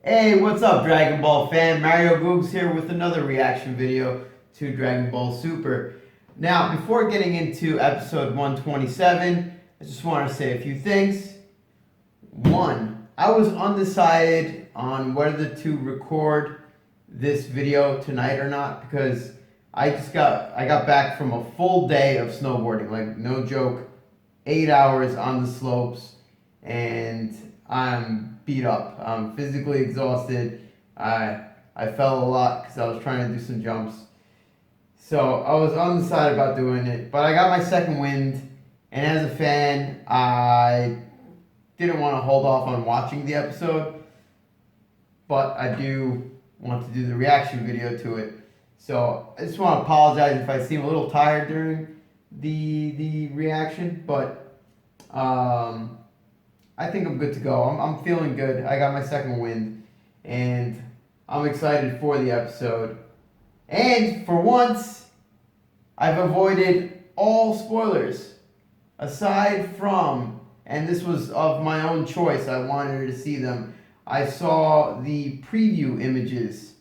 Hey, what's up, Dragon Ball fan? Mario Googs here with another reaction video to Dragon Ball Super. Now, before getting into episode 127, I just want to say a few things. One, I was undecided on whether to record this video tonight or not because I got back from a full day of snowboarding, like no joke, 8 hours on the slopes, and I'm beat up. I'm physically exhausted. I fell a lot because I was trying to do some jumps. So I was undecided about doing it, but I got my second wind, and as a fan, I didn't want to hold off on watching the episode, but I do want to do the reaction video to it. So I just want to apologize if I seem a little tired during the reaction, but I think I'm good to go. I'm feeling good. I got my second wind, and I'm excited for the episode. And for once, I've avoided all spoilers. Aside from, and this was of my own choice, I wanted to see them. I saw the preview images,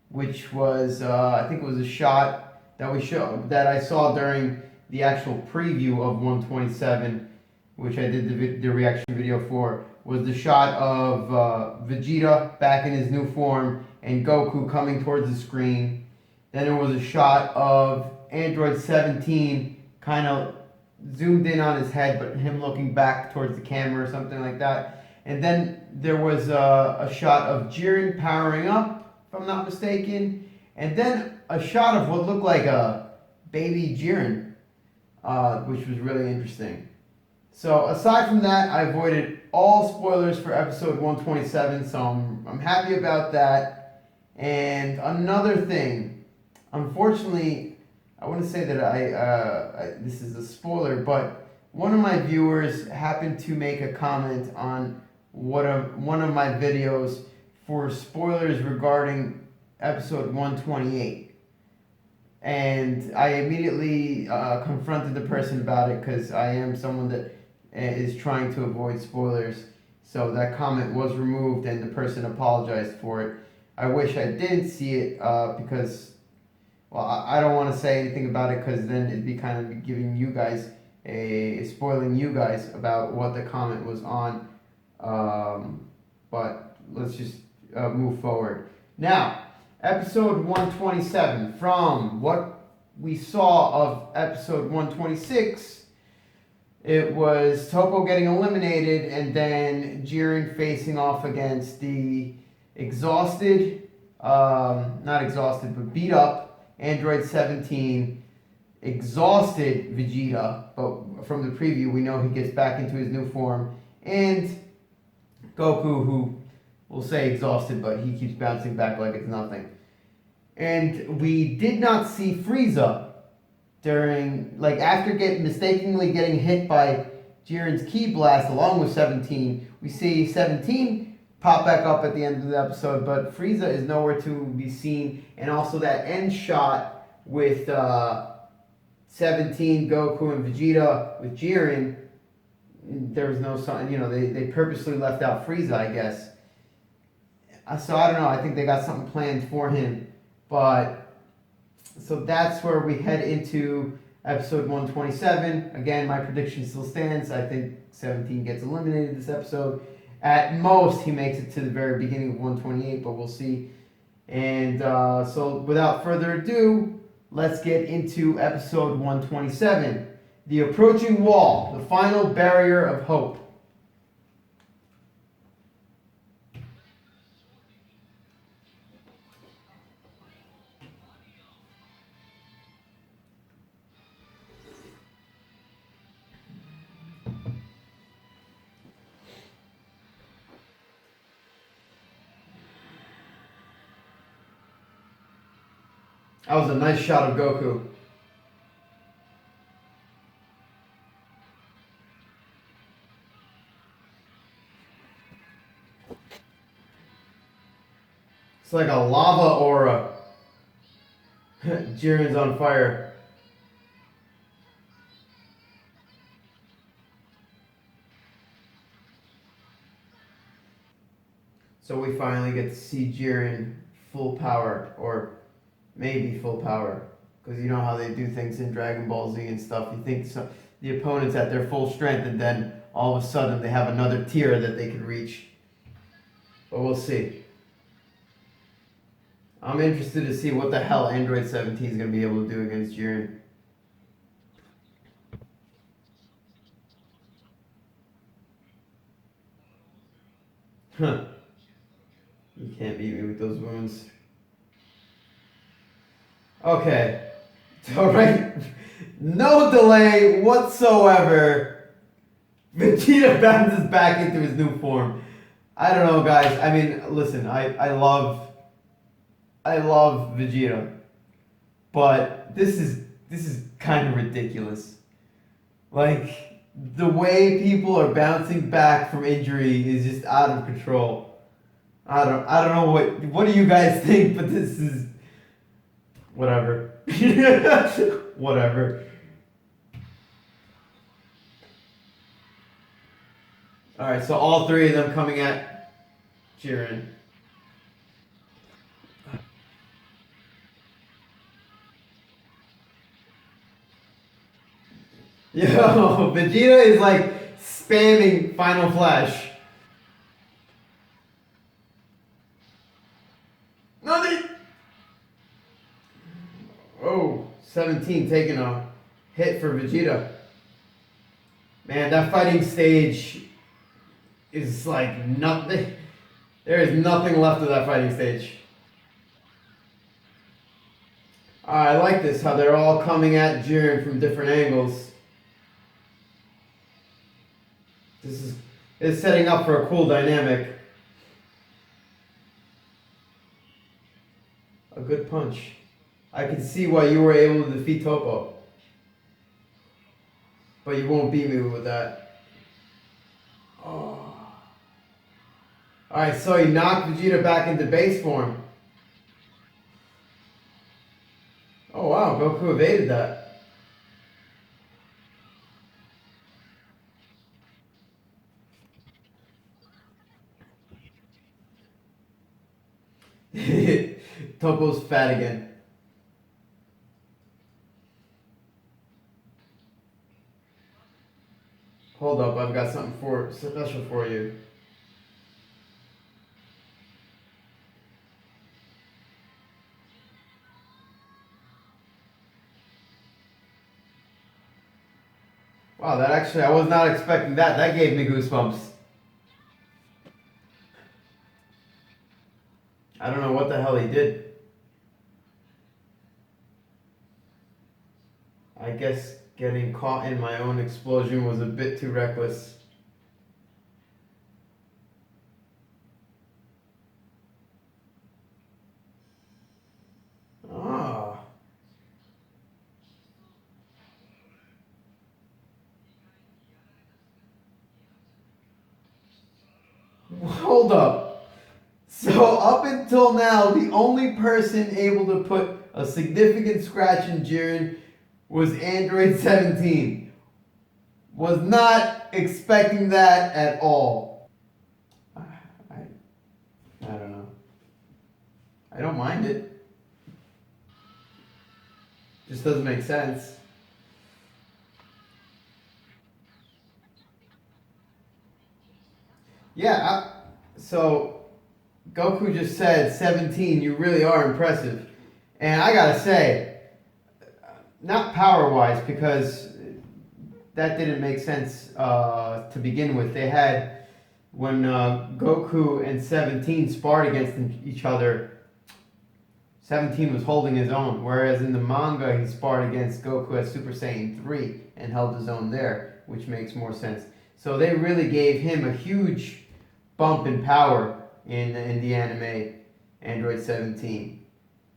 which was, I think it was a shot that I saw during the actual preview of 127, which I did the reaction video for, was the shot of Vegeta back in his new form and Goku coming towards the screen. Then there was a shot of Android 17 kind of zoomed in on his head, but him looking back towards the camera or something like that. And then there was a shot of Jiren powering up, if I'm not mistaken. And then a shot of what looked like a baby Jiren, which was really interesting. So aside from that, I avoided all spoilers for episode 127, so I'm happy about that. And another thing, unfortunately, I want to say that this is a spoiler, but one of my viewers happened to make a comment on one of my videos for spoilers regarding episode 128. And I immediately confronted the person about it because I am someone that is trying to avoid spoilers. So that comment was removed and the person apologized for it. I wish I didn't see it because, well, I don't want to say anything about it because then it'd be kind of giving you guys spoiling you guys about what the comment was on. But let's just move forward. Now, episode 127, from what we saw of episode 126, it was Toppo getting eliminated and then Jiren facing off against the exhausted, not exhausted, but beat up Android 17, exhausted Vegeta, but from the preview we know he gets back into his new form, and Goku, who we'll say exhausted, but he keeps bouncing back like it's nothing. And we did not see Frieza during, like, after mistakenly getting hit by Jiren's ki blast along with 17. We see 17 pop back up at the end of the episode, but Frieza is nowhere to be seen. And also that end shot with 17, Goku, and Vegeta with Jiren, there was no sign. You know, they purposely left out Frieza, I guess. So I don't know. I think they got something planned for him. But so that's where we head into episode 127. Again, my prediction still stands. I think 17 gets eliminated this episode. At most, he makes it to the very beginning of 128, but we'll see. And so without further ado, let's get into episode 127. The Approaching Wall, the Final Barrier of Hope. That was a nice shot of Goku. It's like a lava aura. Jiren's on fire. So we finally get to see Jiren full power, or maybe full power. Because you know how they do things in Dragon Ball Z and stuff. You think the opponent's at their full strength, and then all of a sudden they have another tier that they can reach. But we'll see. I'm interested to see what the hell Android 17 is going to be able to do against Jiren. Huh. You can't beat me with those wounds. Okay. Alright. No delay whatsoever. Vegeta bounces back into his new form. I don't know, guys. I mean, listen, I love Vegeta. But this is kind of ridiculous. Like, the way people are bouncing back from injury is just out of control. I don't know what do you guys think, but this is whatever. Whatever. Alright, so all three of them coming at Jiren. Yo, Vegeta is like spamming Final Flash. Nothing! Oh, 17 taking a hit for Vegeta. Man, that fighting stage is like nothing. There is nothing left of that fighting stage. I like this, how they're all coming at Jiren from different angles. This is setting up for a cool dynamic. A good punch. I can see why you were able to defeat Topo. But you won't beat me with that. Oh. Alright, so he knocked Vegeta back into base form. Oh wow, Goku evaded that. Topo's fat again. Hold up, I've got something special for you. Wow, that actually, I was not expecting that. That gave me goosebumps. I don't know what the hell he did. I guess getting caught in my own explosion was a bit too reckless. Ah. Hold up. So up until now, the only person able to put a significant scratch in Jiren was Android 17. Was not expecting that at all. I don't know. I don't mind it. Just doesn't make sense. Yeah, so Goku just said, 17, you really are impressive. And I gotta say, not power-wise, because that didn't make sense to begin with. They had, when Goku and 17 sparred against each other, 17 was holding his own, whereas in the manga he sparred against Goku as Super Saiyan 3 and held his own there, which makes more sense. So they really gave him a huge bump in power in the anime, Android 17.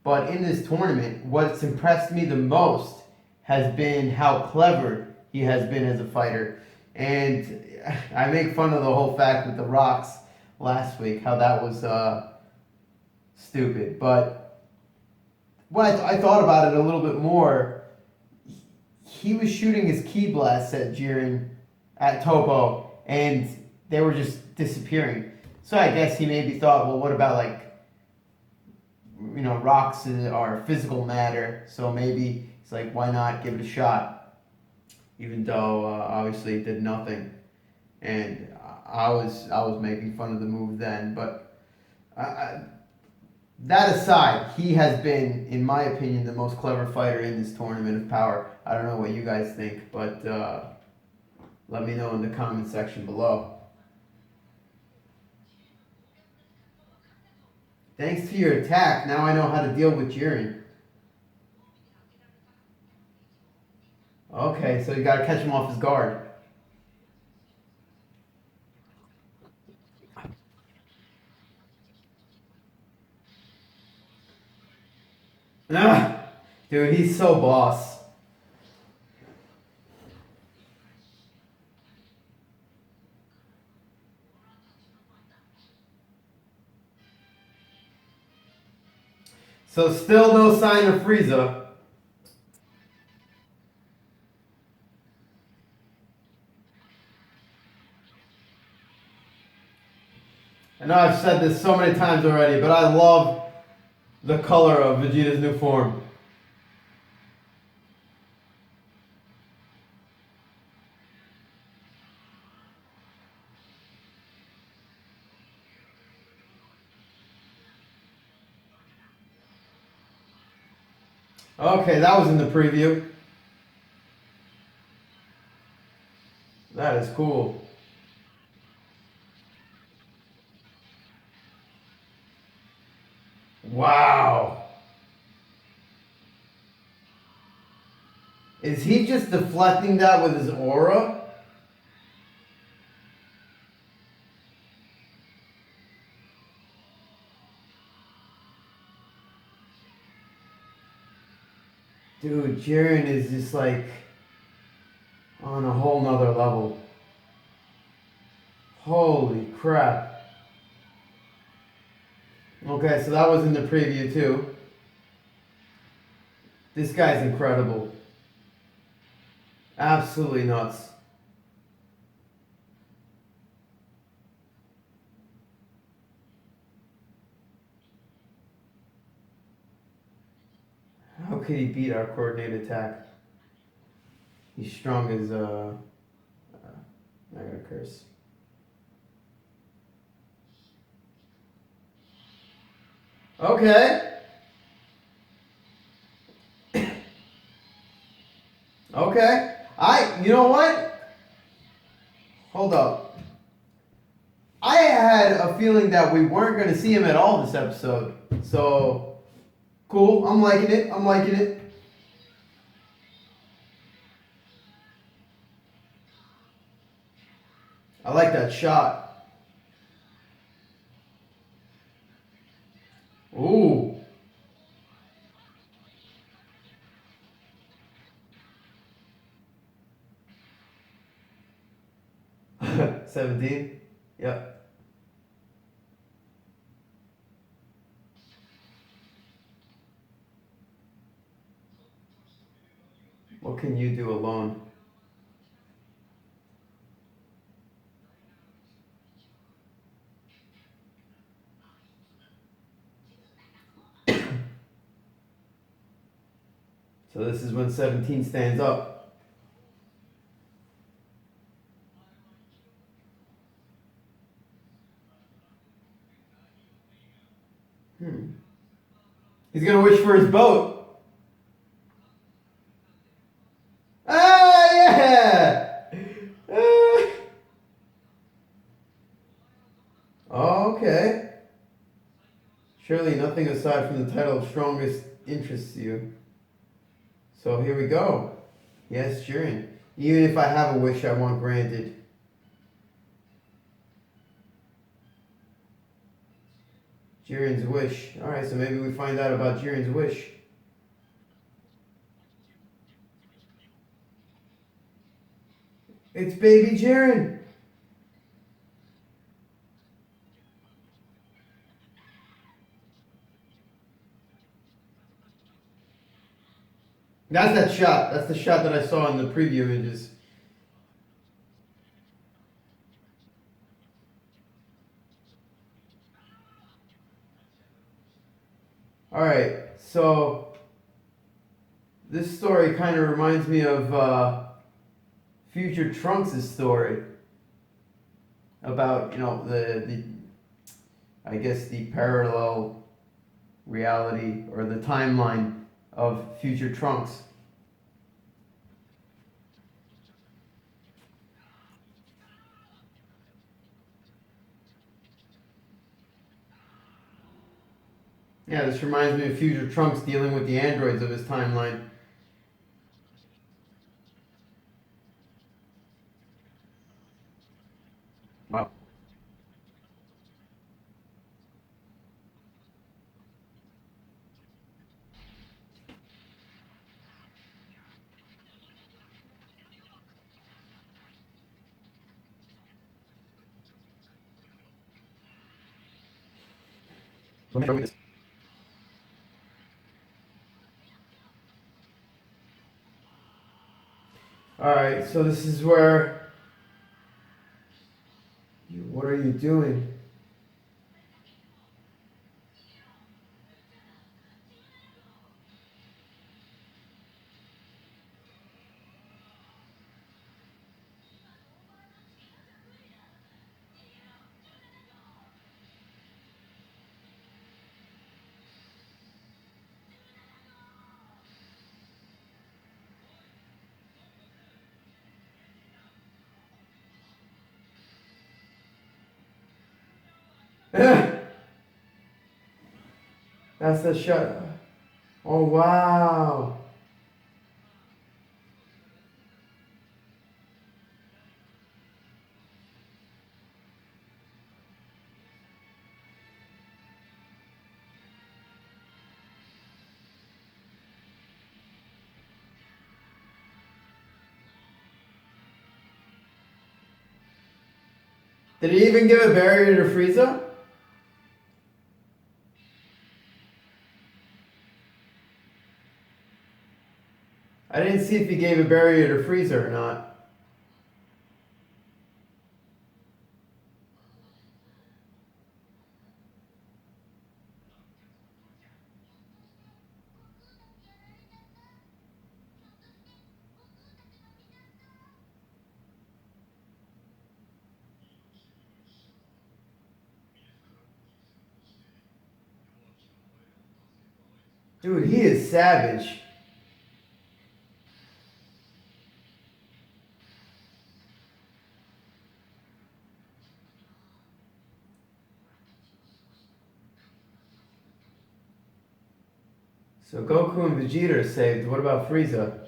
But in this tournament, what's impressed me the most has been how clever he has been as a fighter. And I make fun of the whole fact with the rocks last week, how that was stupid. But when I thought about it a little bit more, he was shooting his ki blasts at Jiren, at Topo, and they were just disappearing. So I guess he maybe thought, well, what about like, rocks are physical matter, so maybe it's like, why not give it a shot? Even though obviously it did nothing, and I was making fun of the move then, but that aside, he has been, in my opinion, the most clever fighter in this tournament of power. I don't know what you guys think, but let me know in the comment section below. Thanks to your attack, now I know how to deal with Jiren. Okay, so you gotta catch him off his guard. Ah, dude, he's so boss. So still no sign of Frieza. I know I've said this so many times already, but I love the color of Vegeta's new form. Okay, that was in the preview. That is cool. Wow. Is he just deflecting that with his aura? Dude, Jiren is just like on a whole nother level. Holy crap. Okay, so that was in the preview too. This guy's incredible. Absolutely nuts. How could he beat our coordinated attack? He's strong as I gotta curse. Okay. Okay. You know what? Hold up. I had a feeling that we weren't going to see him at all this episode. So, cool. I'm liking it. I'm liking it. I like that shot. Ooh. 17? Yep. What can you do alone? So this is when 17 stands up. He's gonna wish for his boat. Ah, yeah! Okay. Surely nothing aside from the title of strongest interests you. So here we go. Yes, Jiren. Even if I have a wish I want granted. Jiren's wish. Alright, so maybe we find out about Jiren's wish. It's baby Jiren. That's that shot. That's the shot that I saw in the preview images. Alright, so this story kind of reminds me of Future Trunks' story about, the I guess the parallel reality or the timeline of Future Trunks. Yeah, this reminds me of Future Trunks dealing with the androids of his timeline. Wow. Let me show you this. Alright, so this is where. What are you doing? That's the shot. Oh, wow. Did he even give a barrier to Frieza? I didn't see if he gave a barrier to Frieza or not. Dude, he is savage. So Goku and Vegeta are saved. What about Frieza?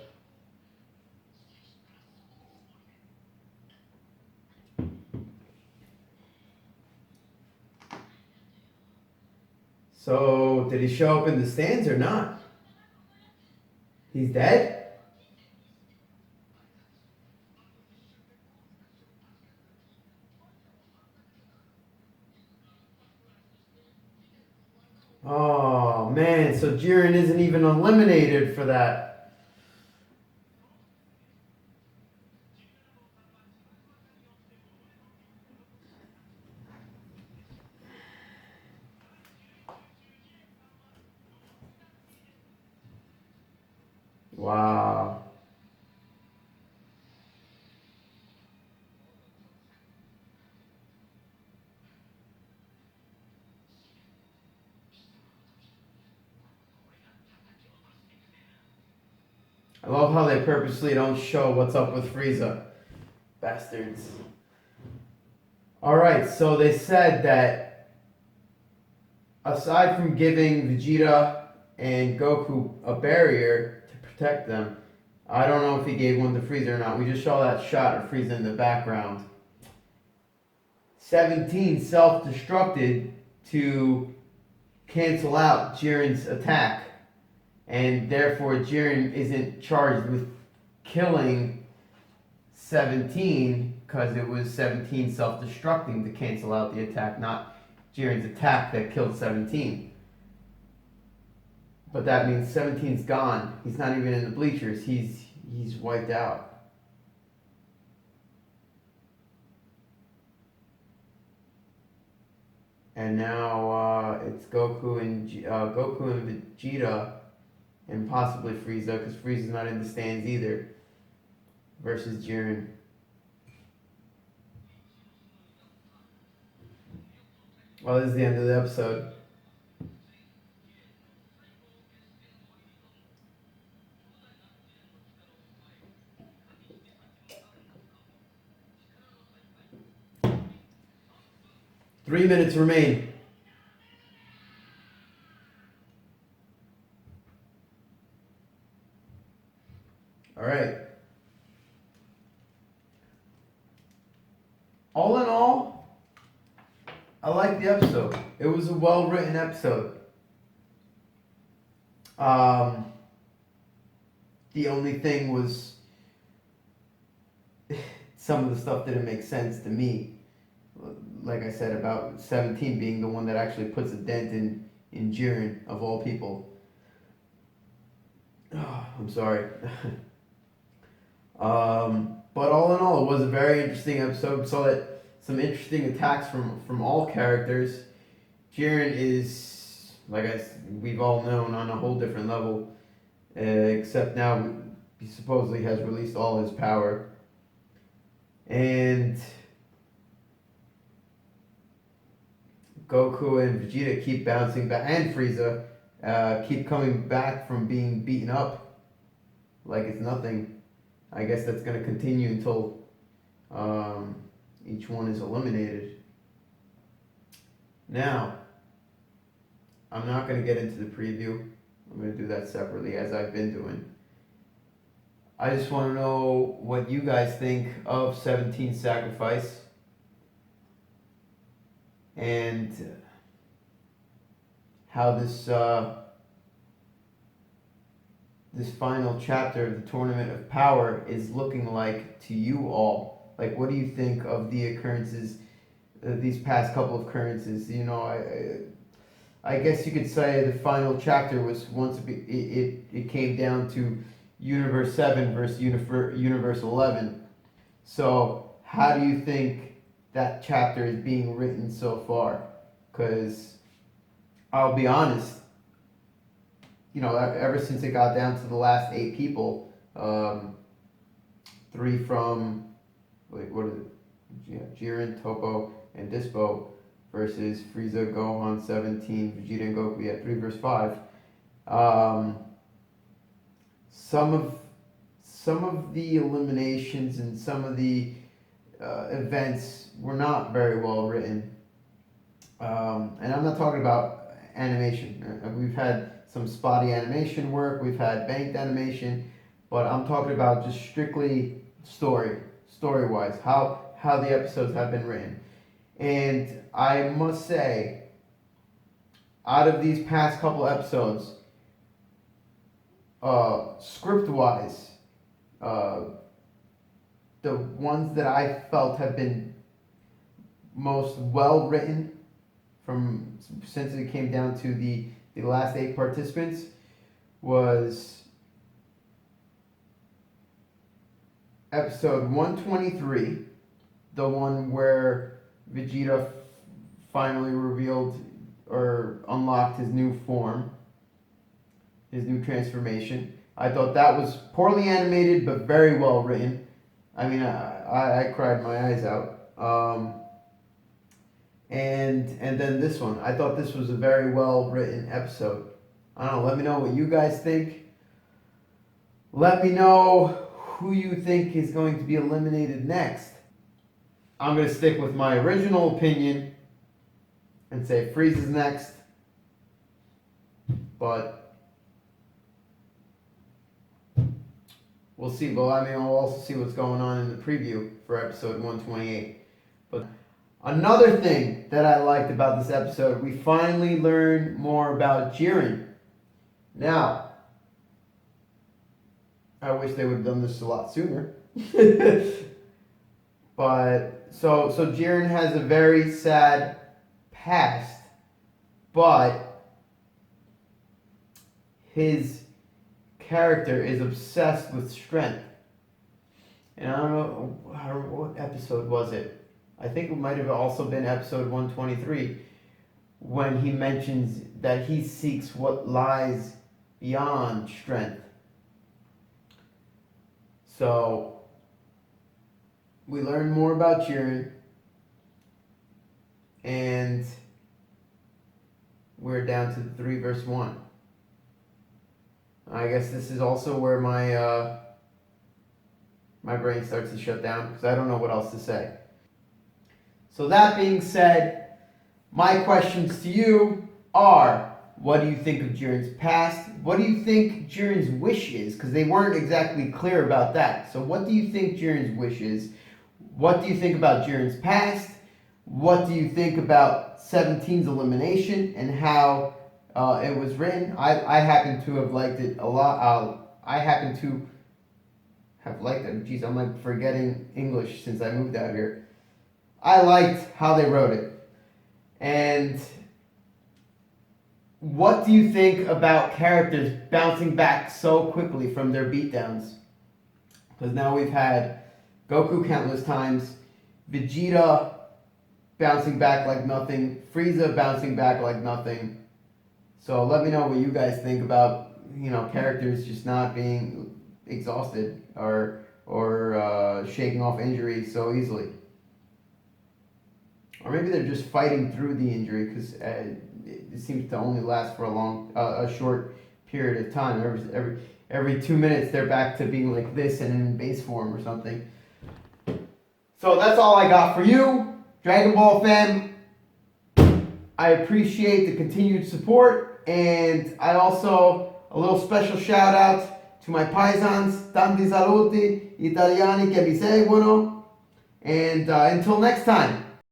So did he show up in the stands or not? He's dead? Oh man, so Jiren isn't even eliminated for that. Wow. I love how they purposely don't show what's up with Frieza. Bastards. Alright, so they said that aside from giving Vegeta and Goku a barrier to protect them, I don't know if he gave one to Frieza or not. We just saw that shot of Frieza in the background. 17 self-destructed to cancel out Jiren's attack. And therefore Jiren isn't charged with killing 17 because it was 17 self-destructing to cancel out the attack, not Jiren's attack that killed 17. But that means 17's gone. He's not even in the bleachers. He's wiped out. and now it's Goku and Vegeta, and possibly Frieza, because Frieza's not in the stands either, versus Jiren. Well, this is the end of the episode. Three minutes remain. All right. All in all, I like the episode. It was a well-written episode. The only thing was some of the stuff didn't make sense to me. Like I said, about 17 being the one that actually puts a dent in Jiren, of all people. Oh, I'm sorry. But all in all, it was a very interesting episode. Saw that some interesting attacks from all characters. Jiren is, we've all known, on a whole different level. Except now he supposedly has released all his power. And Goku and Vegeta keep bouncing back, and Frieza keep coming back from being beaten up like it's nothing. I guess that's going to continue until each one is eliminated. Now, I'm not going to get into the preview. I'm going to do that separately, as I've been doing. I just want to know what you guys think of 17 Sacrifice. And how this final chapter of the Tournament of Power is looking like to you all. Like, what do you think of the occurrences, these past couple of occurrences? You know, I guess you could say the final chapter was it came down to Universe 7 versus Universe 11. So, how do you think that chapter is being written so far? Because I'll be honest, you know, ever since it got down to the last 8 people, 3 from, what is it? Jiren, Toppo, and Dispo versus Frieza, Gohan, 17, Vegeta, and Goku. Yeah, 3 versus 5. Some of the eliminations and some of the events were not very well written. And I'm not talking about animation. We've had some spotty animation work, we've had banked animation, but I'm talking about just strictly story-wise, how the episodes have been written. And I must say, out of these past couple episodes, script-wise, the ones that I felt have been most well written since it came down to the last 8 participants was episode 123, the one where Vegeta finally revealed or unlocked his new form, his new transformation. I thought that was poorly animated but very well written. I mean, I cried my eyes out. And then this one. I thought this was a very well written episode. I don't know, let me know what you guys think. Let me know who you think is going to be eliminated next. I'm going to stick with my original opinion and say Frieza's next. But we'll see. Well, I mean, we'll also see what's going on in the preview for episode 128. But another thing that I liked about this episode, we finally learned more about Jiren. Now, I wish they would have done this a lot sooner. But so Jiren has a very sad past, but his character is obsessed with strength. And I don't know what episode was it. I think it might have also been episode 123, when he mentions that he seeks what lies beyond strength. So we learn more about Jiren, and we're down to 3 verse 1. I guess this is also where my brain starts to shut down because I don't know what else to say. So that being said, my questions to you are, what do you think of Jiren's past? What do you think Jiren's wish is? Because they weren't exactly clear about that. So what do you think Jiren's wish is? What do you think about Jiren's past? What do you think about 17's elimination and how it was written? I happen to have liked it a lot. I happen to have liked it. Geez, I'm like forgetting English since I moved out here. I liked how they wrote it. And what do you think about characters bouncing back so quickly from their beatdowns? Because now we've had Goku countless times, Vegeta bouncing back like nothing, Frieza bouncing back like nothing. So let me know what you guys think about, characters just not being exhausted or shaking off injury so easily. Or maybe they're just fighting through the injury because it seems to only last for a short period of time. Every 2 minutes they're back to being like this and in base form or something. So that's all I got for you, Dragon Ball fam. I appreciate the continued support, and I also, a little special shout out to my paisans, tanti saluti, italiani che mi seguono, and until next time.